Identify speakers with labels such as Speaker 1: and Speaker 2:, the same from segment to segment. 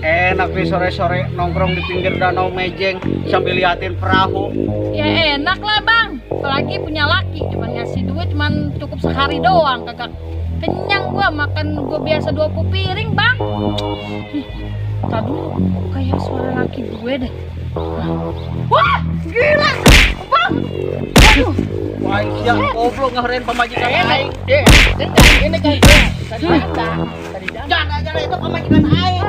Speaker 1: Enak nih sore-sore nongkrong di pinggir danau Mejeng sambil liatin perahu.
Speaker 2: Ya enak lah bang, apalagi punya laki cuman ngasih duit cuman cukup sehari doang, kagak kenyang gua, makan gua biasa 20 piring bang. Tadi kayak suara laki gue deh. Wah gila bang. Aduh.
Speaker 1: Wah siang goblok ngeheren pemajikan aing.
Speaker 3: Ini kan tadi
Speaker 1: Jangan itu pemajikan aing.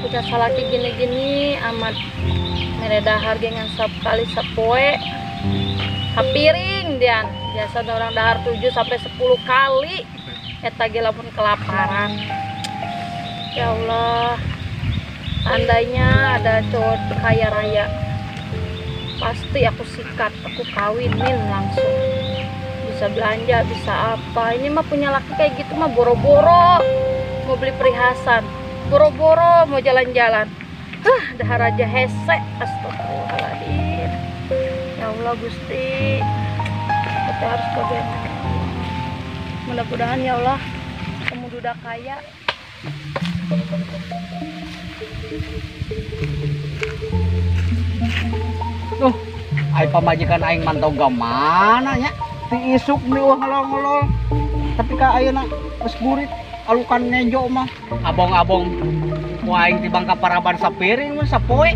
Speaker 2: Punya laki gini-gini amat mereda harga yang sekali sepoe kapiring dian biasa orang dahar 7 sampai 10 kali eta ge lamun kelaparan. Ya Allah, andainya ada cowok kaya raya pasti aku sikat, aku kawinin langsung, bisa belanja bisa apa. Ini mah punya laki kayak gitu mah boro-boro mau beli perhiasan, boro-boro mau jalan-jalan, dahar aja hese. Astagfirullahaladzim. Ya Allah Gusti, kita harus bagaimana? Mudah-mudahan ya Allah kamu duda kaya.
Speaker 1: Tuh, aing pamajikan aing mantau gamana nya ti isuk nih ngelol-ngelol. Tapi ka ayeuna geus burit alukan nejo mah abong-abong ku aing tibang kaparaban sapiring mah sapoe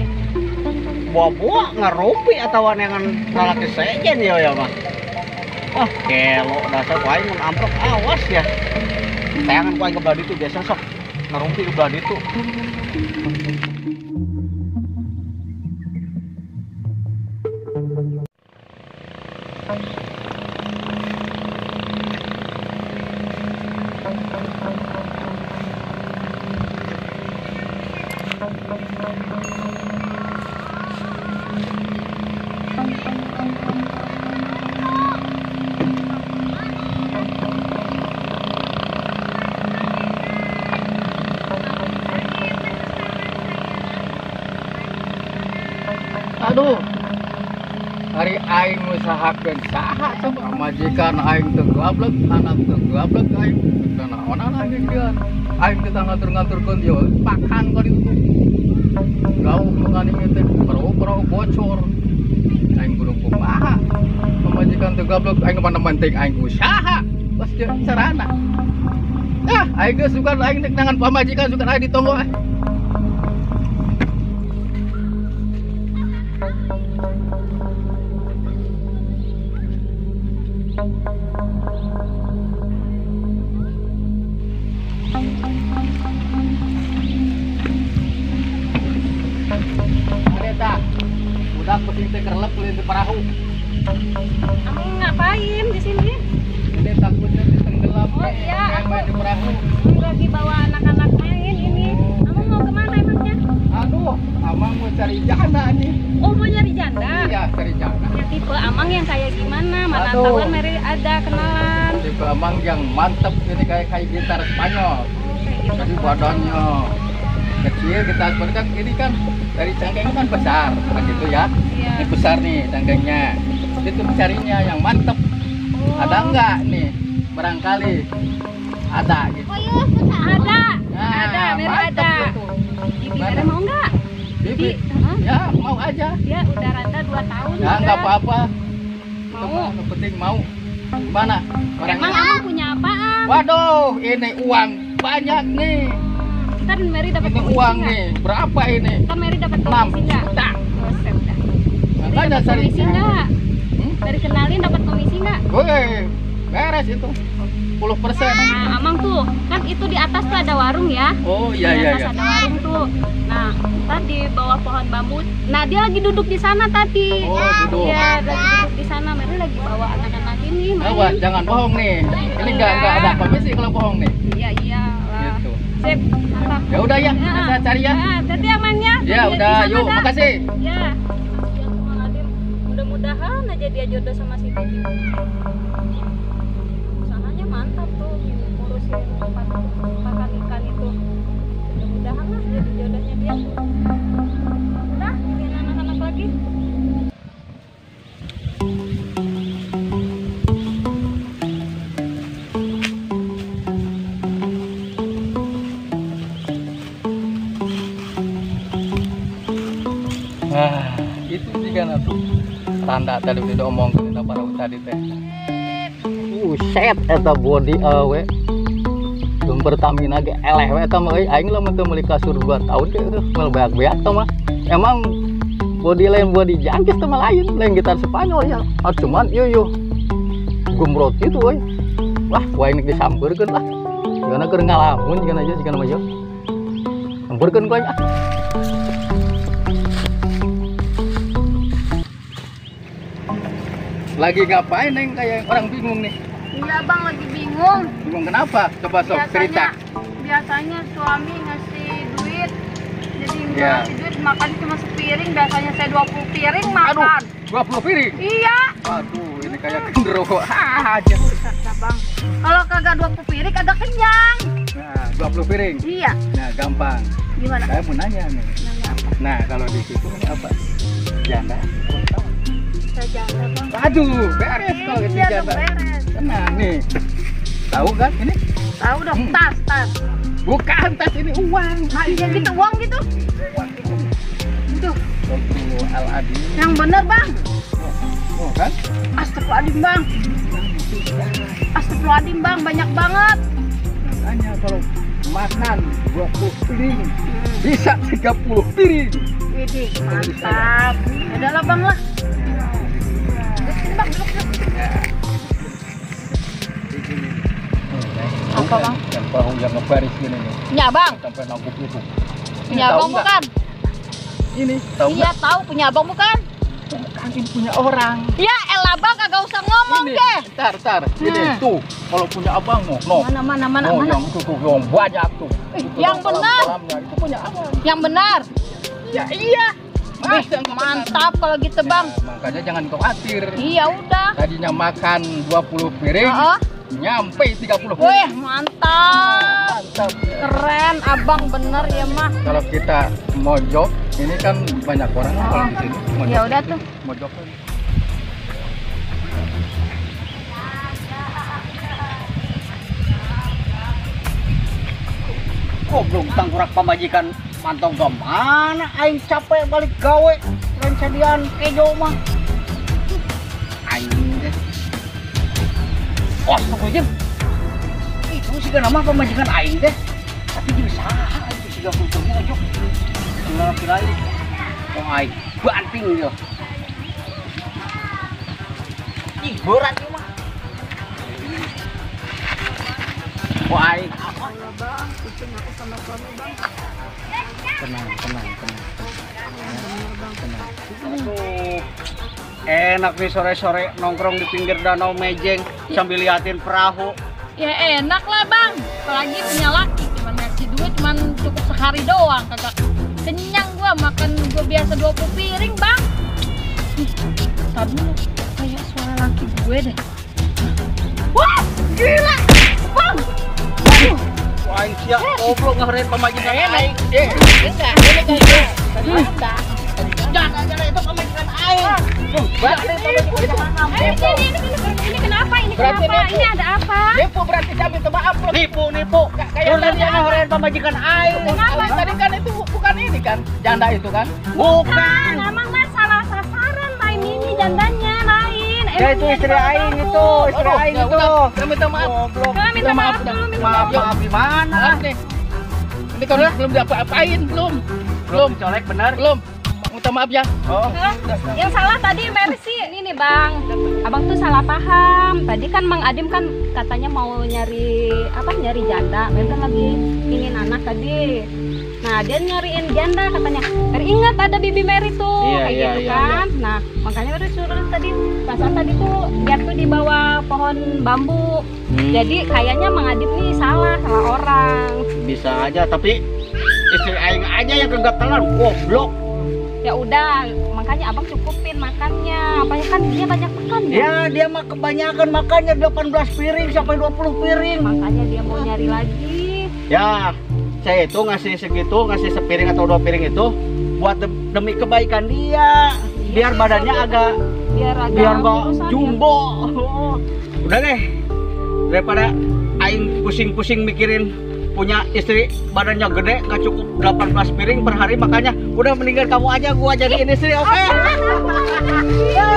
Speaker 1: buah-buah ngarupi atawa nengan lalaki sejen ya mah. Ah kelo dasar ku aing mun amprok awas ya. Tayangan ku aing kebelah ditu biasa sok ngarumpi kebelah ditu.
Speaker 3: aduh, hari aing usahakeun saha coba majikan aing teu gablek, anak teu gablek aing teu naonan aing dia. Aing teh ngatur-ngaturkeun ieu pakan ka ditu. Gauh mangani teh perahu bocor. Aing kudu kumaha? Pamajikan teu gablek aing mana penting aing usaha. Bos jeung carana. Aing geus sugan aing nek nangan pamajikan sugan aing ditonggo.
Speaker 1: Adeta, udah pusing teh kerlep di perahu.
Speaker 2: Kamu ngapain di sini?
Speaker 1: Ini takutnya ditenggelam.
Speaker 2: Oh iya,
Speaker 1: main di perahu.
Speaker 2: aku lagi bawa anak-anak main ini. Kamu mau kemana emangnya?
Speaker 1: Aduh, Amang mau cari janda nih.
Speaker 2: Oh mau nyari janda?
Speaker 1: Iya, cari janda.
Speaker 2: Ya tipe Amang yang kayak gimana? Mana
Speaker 1: Aduh.
Speaker 2: tahuan Mary ada kenalan.
Speaker 1: Tipe Amang yang mantep ini kayak gitar Spanyol. Jadi badannya kecil, kita kan ini kan dari cangkeng kan besar, begitu ya.
Speaker 2: Iya.
Speaker 1: Ini besar nih cangkengnya. Itu carinya yang mantep. Ada enggak nih? Barangkali ada gitu.
Speaker 2: Oh iya, ada. Ada, Mary
Speaker 1: mantep
Speaker 2: ada.
Speaker 1: gitu.
Speaker 2: Bibi Mary mau nggak?
Speaker 1: Bibi, ya mau aja.
Speaker 2: Dia udah randa 2 tahun.
Speaker 1: Ya nggak apa-apa.
Speaker 2: Mau.
Speaker 1: Yang penting mau. Gimana?
Speaker 2: Emang Amang punya apaan?
Speaker 1: Waduh, ini uang banyak nih.
Speaker 2: Ntar Mary dapat
Speaker 1: Ini
Speaker 2: komisi
Speaker 1: uang
Speaker 2: nggak?
Speaker 1: nih. Berapa ini?
Speaker 2: Ntar Mary dapat
Speaker 1: 6
Speaker 2: komisi nggak?
Speaker 1: juta.
Speaker 2: Oh, udah.
Speaker 1: Makanya
Speaker 2: Dapat
Speaker 1: cari.
Speaker 2: komisi nggak?
Speaker 1: Hmm?
Speaker 2: Dari kenalin dapat komisi nggak?
Speaker 1: Woi, beres itu. 10%.
Speaker 2: Nah, Amang tuh kan itu di atas tuh ada warung ya.
Speaker 1: Oh
Speaker 2: Di
Speaker 1: iya iya
Speaker 2: atas
Speaker 1: iya.
Speaker 2: ada warung tuh. Nah, tadi bawah pohon bambu. Nah, dia lagi duduk di sana tadi.
Speaker 3: Oh, duduk.
Speaker 2: Iya, lagi duduk di sana. Mary lagi bawa anak-anak ini main.
Speaker 3: Awas, jangan bohong nih. Ini nggak ada komisi kalau bohong nih.
Speaker 2: Iya, iya lah.
Speaker 3: Gitu.
Speaker 2: Sip, mantap.
Speaker 3: Ya udah ya, saya cari ya.
Speaker 2: Ya, tadi amannya.
Speaker 3: Ya udah, yuk, makasih.
Speaker 2: Ya. Kasihan tuh Mang Adim. Mudah-mudahan aja dia jodoh sama si Titi. Usahanya mantap tuh ngurusin pakan ikan itu. Mudah-mudahan lah jadi jodohnya dia. Udah, ini anak-anak lagi.
Speaker 3: Nah, itu juga tuh tanda tadi udah omongin para tadi teh. Set eta body awe. Sumber Pertamina ge eleh we eta mah aing lamun teu meuli kasur 2 tahun teh mah beak-beak teh mah. Emang body lain body jangkis teh mah lain gitar Spanyol ya. Cuman yo gumrot itu we. Wah, wae nek disampeurkeun lah. Gana keur ngalamun jeung aja sigana mah yo. Sampeurkeun ku aing. Lagi ngapain Neng kayak orang bingung nih?
Speaker 2: Iya bang, lagi bingung.
Speaker 3: Bingung kenapa? Coba sok cerita.
Speaker 2: Biasanya suami ngasih duit, jadi nggak
Speaker 3: Ya.
Speaker 2: ngasih duit makan cuma sepiring. Biasanya saya 20 piring makan.
Speaker 3: Aduh, 20 piring?
Speaker 2: Iya.
Speaker 3: Aduh, ini kayak genderuwo aja.
Speaker 2: Bisa bang. Kalau kagak 20 piring kagak kenyang.
Speaker 3: Nah, 20 piring.
Speaker 2: Iya.
Speaker 3: Nah, gampang.
Speaker 2: Gimana?
Speaker 3: Saya mau nanya nih.
Speaker 2: Nanya apa?
Speaker 3: Nah, kalau di situ ini apa? Janda.
Speaker 2: Saya janda bang.
Speaker 3: Aduh, beres kalau itu
Speaker 2: Iya dong,
Speaker 3: janda.
Speaker 2: beres.
Speaker 3: Tenang nih. Tahu kan ini?
Speaker 2: Tahu dong, tas.
Speaker 3: Bukan tas ini uang.
Speaker 2: Nah, iya gitu, uang gitu. Itu.
Speaker 3: Al-Adi.
Speaker 2: Yang bener bang.
Speaker 3: Oh, kan?
Speaker 2: Astagfirullahaladzim bang. Astagfirullahaladzim bang, banyak banget.
Speaker 3: Makanya kalau makan 20 piring bisa 30 piring.
Speaker 2: Widih, mantap. Udah lah bang lah. Sini bang, duduk. Apa, Bang?
Speaker 3: Yang perahu yang ngebaris gini nih.
Speaker 2: Punya bang.
Speaker 3: Sampai nangkuk itu.
Speaker 2: Punya
Speaker 3: Tahu
Speaker 2: abang
Speaker 3: nggak?
Speaker 2: bukan?
Speaker 3: Ini tahu
Speaker 2: Iya
Speaker 3: nggak?
Speaker 2: tahu, punya abang bukan?
Speaker 3: Bukan, ini punya orang.
Speaker 2: Ya elah bang, kagak usah ngomong
Speaker 3: Ini,
Speaker 2: deh.
Speaker 3: tar. Ini tuh, kalau punya abang no.
Speaker 2: Mana?
Speaker 3: Oh, yang itu tuh yang banyak tuh. Itu
Speaker 2: yang
Speaker 3: dalam
Speaker 2: benar.
Speaker 3: kolamnya, itu punya abang.
Speaker 2: Yang benar.
Speaker 3: Ya iya.
Speaker 2: Wih, mantap kalau gitu bang.
Speaker 3: Ya, makanya jangan khawatir.
Speaker 2: Iya udah.
Speaker 3: Tadinya makan 20 piring,
Speaker 2: Heeh.
Speaker 3: nyampe 30
Speaker 2: Wih,
Speaker 3: piring.
Speaker 2: mantap.
Speaker 3: Mantap.
Speaker 2: Keren, abang bener ya mah.
Speaker 3: Kalau kita mojok, ini kan banyak orang kalau di sini. Mojok.
Speaker 2: Ya udah tuh.
Speaker 3: Mojok.
Speaker 1: Goblok tangkurak pamajikan mantau gimana aing capek balik gawe lain sadian kejo mah aing deh. Wah, pokoknya itu sih kan nama pamajikan aing teh. Tapi jadi saha itu sih gak kulturnya aja. Enggak pilih. Oh aing banting dia. Ih, berat ini mah. Oh aing tenang. Aduh, enak nih sore-sore nongkrong di pinggir danau Mejeng sambil liatin perahu.
Speaker 2: Ya enak lah bang. Apalagi punya laki, cuman ngasih duit cuman cukup sehari doang, kagak kenyang gua. Makan gua biasa 20 piring bang. Ih, tar dulu, kayak suara laki gue deh. Wah, gila bang. Waduh.
Speaker 1: Wah, aing siap goblok ngahareun pamajikan aing. Jangan itu pamajikan aing.
Speaker 2: Ini kenapa?
Speaker 3: Berarti nipu.
Speaker 2: Ini ada apa?
Speaker 3: Nipu berarti kami itu maaf.
Speaker 1: Nipu.
Speaker 3: Kayak
Speaker 1: Lu
Speaker 3: tadi
Speaker 1: nanti ngahareun pamajikan aing.
Speaker 3: Kenapa? Tadi kan itu bukan ini kan, janda itu kan?
Speaker 2: Bukan, emang mas salah sasaran lain ini jandanya lain.
Speaker 1: Ya itu istri aing itu, istri
Speaker 3: Aduh,
Speaker 1: aing
Speaker 3: ya
Speaker 1: itu.
Speaker 3: udah, saya minta maaf.
Speaker 1: Goblok.
Speaker 2: Minta maaf dulu, minta
Speaker 1: Maaf di mana?
Speaker 3: Maaf nih. Ini kan belum diapa-apain, belum.
Speaker 1: Belum colek bener.
Speaker 3: Belum. Minta maaf ya.
Speaker 1: Oh.
Speaker 2: Yang salah tadi Mercy, ini nih bang, abang tuh salah paham. Tadi kan Mang Adim kan katanya mau nyari janda, memang lagi ingin anak tadi. Nah dia nyariin janda katanya. Ingat ada Bibi Mary tuh,
Speaker 1: Iya,
Speaker 2: kayak
Speaker 1: iya,
Speaker 2: gitu
Speaker 1: iya,
Speaker 2: kan. Nah makanya udah suruh tadi, perasaan tadi tuh dia tuh di bawah pohon bambu. Jadi kayaknya Mang Adit nih salah orang.
Speaker 1: Bisa aja, tapi istri aing aja yang kegatelan, goblok.
Speaker 2: Ya udah, makanya abang cukupin makannya. Apanya kan dia banyak makan ya.
Speaker 1: Ya, dia mah kebanyakan makannya 18 piring sampai 20 piring.
Speaker 2: Makanya dia mau nyari lagi.
Speaker 1: Ya, saya itu ngasih segitu, ngasih sepiring atau 2 piring itu buat demi kebaikan dia. Biar badannya agak
Speaker 2: Biar
Speaker 1: nggak
Speaker 2: urusan
Speaker 1: jumbo. Udah deh, daripada aing pusing-pusing mikirin punya istri badannya gede nggak cukup 18 piring per hari, makanya udah mendingan kamu aja, gua jadiin istri, oke?
Speaker 2: ya.